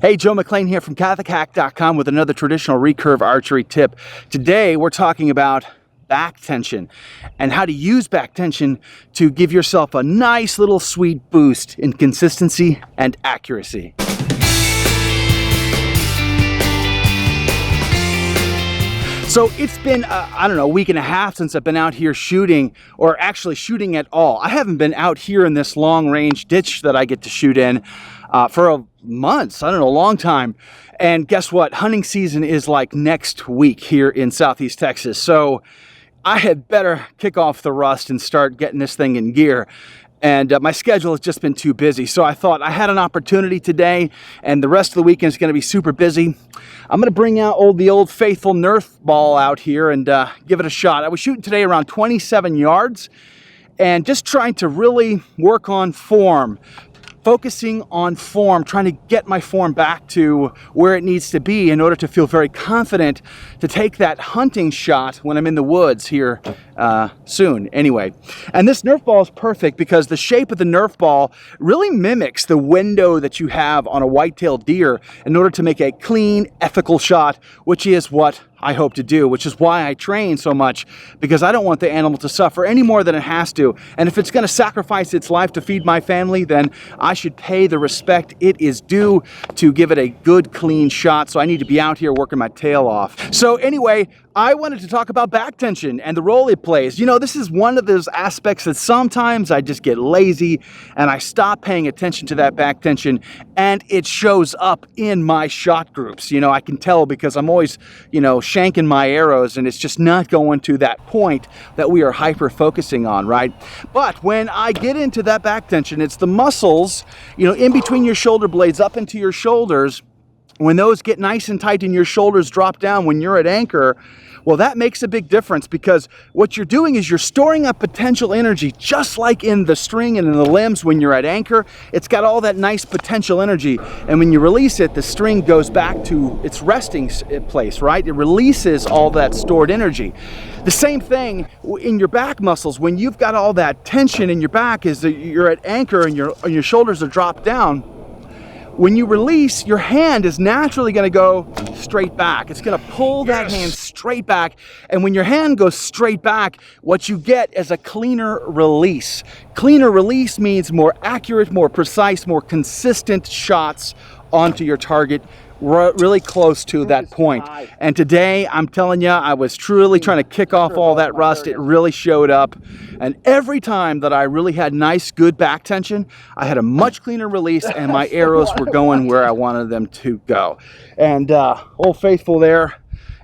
Hey, Joe McLean here from CatholicHack.com with another traditional recurve archery tip. Today we're talking about back tension and how to use back tension to give yourself a nice little sweet boost in consistency and accuracy. So it's been, I don't know, a week and a half since I've been out here shooting, or actually shooting at all. I haven't been out here in this long range ditch that I get to shoot in for months, I don't know, a long time. And guess what? Hunting season is like next week here in Southeast Texas. So I had better kick off the rust and start getting this thing in gear. And my schedule has just been too busy. So I thought I had an opportunity today, and the rest of the weekend is going to be super busy. I'm going to bring out the old faithful Nerf ball out here and give it a shot. I was shooting today around 27 yards and just trying to really work on form. Focusing on form, trying to get my form back to where it needs to be in order to feel very confident to take that hunting shot when I'm in the woods here soon anyway. And this Nerf ball is perfect because the shape of the Nerf ball really mimics the window that you have on a whitetail deer in order to make a clean, ethical shot, which is what I hope to do, which is why I train so much, because I don't want the animal to suffer any more than it has to. And if it's going to sacrifice its life to feed my family, then I should pay the respect it is due to give it a good, clean shot. So I need to be out here working my tail off. So anyway, I wanted to talk about back tension and the role it plays. You know, this is one of those aspects that sometimes I just get lazy and I stop paying attention to that back tension, and it shows up in my shot groups. You know, I can tell because I'm always, you know, shanking my arrows and it's just not going to that point that we are hyper focusing on, right? But when I get into that back tension, it's the muscles, you know, in between your shoulder blades up into your shoulders. When those get nice and tight and your shoulders drop down when you're at anchor, well, that makes a big difference, because what you're doing is you're storing up potential energy, just like in the string and in the limbs when you're at anchor. It's got all that nice potential energy, and when you release it, the string goes back to its resting place, right? It releases all that stored energy. The same thing in your back muscles. When you've got all that tension in your back, is that you're at anchor and your shoulders are dropped down. When you release, your hand is naturally going to go straight back. It's going to pull that hand straight back. And when your hand goes straight back, what you get is a cleaner release. Cleaner release means more accurate, more precise, more consistent shots onto your target, really close to that point. And today, I'm telling you, I was truly trying to kick off all that rust. It really showed up. And every time that I really had nice, good back tension, I had a much cleaner release and my arrows were going where I wanted them to go. And Old Faithful there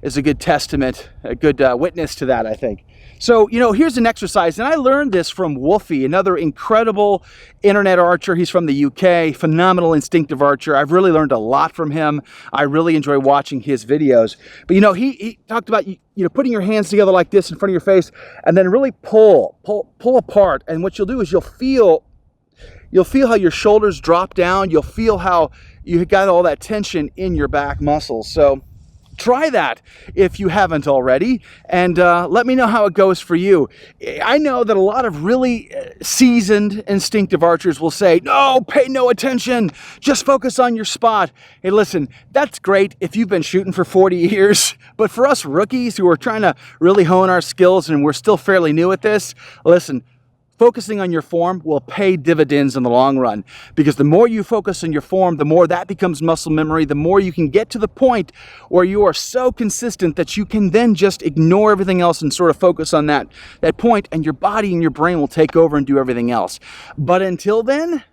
is a good testament, a good witness to that, I think. So, you know, here's an exercise, and I learned this from Wolfie, another incredible internet archer. He's from the UK, phenomenal instinctive archer. I've really learned a lot from him. I really enjoy watching his videos. But, you know, he talked about, you know, putting your hands together like this in front of your face, and then really pull apart. And what you'll do is you'll feel how your shoulders drop down. You'll feel how you got all that tension in your back muscles. So try that if you haven't already, and let me know how it goes for you. I know that a lot of really seasoned instinctive archers will say, no, pay no attention, just focus on your spot. Hey, listen, that's great if you've been shooting for 40 years, but for us rookies who are trying to really hone our skills and we're still fairly new at this, listen, focusing on your form will pay dividends in the long run, because the more you focus on your form, the more that becomes muscle memory, the more you can get to the point where you are so consistent that you can then just ignore everything else and sort of focus on that point, and your body and your brain will take over and do everything else. But until then,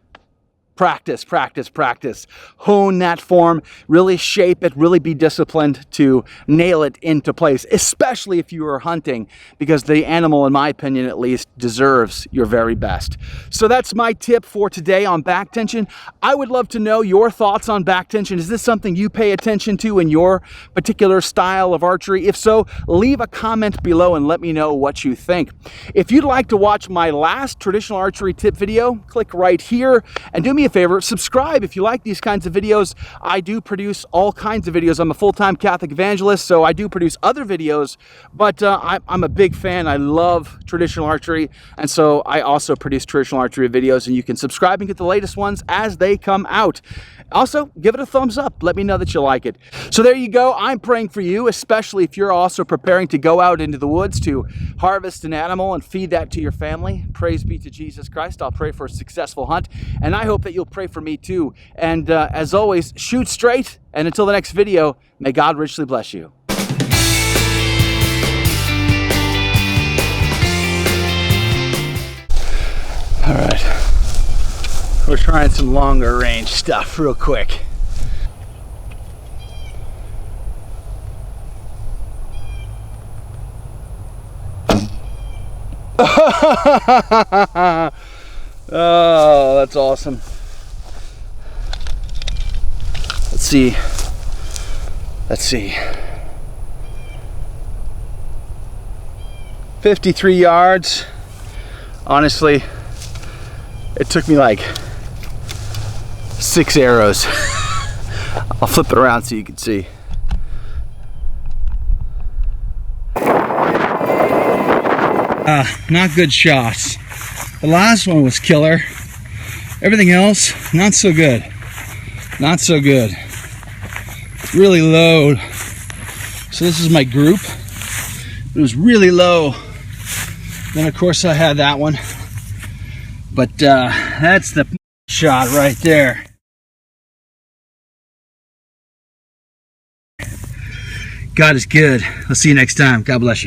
practice, practice, practice. Hone that form, really shape it, really be disciplined to nail it into place, especially if you are hunting, because the animal, in my opinion at least, deserves your very best. So that's my tip for today on back tension. I would love to know your thoughts on back tension. Is this something you pay attention to in your particular style of archery? If so, leave a comment below and let me know what you think. If you'd like to watch my last traditional archery tip video, click right here and do me a favor, subscribe if you like these kinds of videos. I do produce all kinds of videos. I'm a full-time Catholic evangelist, so I do produce other videos, but I'm a big fan. I love traditional archery, and so I also produce traditional archery videos, and you can subscribe and get the latest ones as they come out. Also, give it a thumbs up. Let me know that you like it. So there you go. I'm praying for you, especially if you're also preparing to go out into the woods to harvest an animal and feed that to your family. Praise be to Jesus Christ. I'll pray for a successful hunt, and I hope that you'll pray for me too. And as always, shoot straight, and until the next video, may God richly bless you. All right. We're trying some longer range stuff real quick. Oh, that's awesome. Let's see. Let's see. 53 yards. Honestly, it took me like 6 arrows. I'll flip it around so you can see. Not good shots. The last one was killer. Everything else, not so good. Not so good. It's really low. So this is my group. It was really low. Then of course I had that one. But that's the shot right there. God is good. I'll see you next time. God bless you.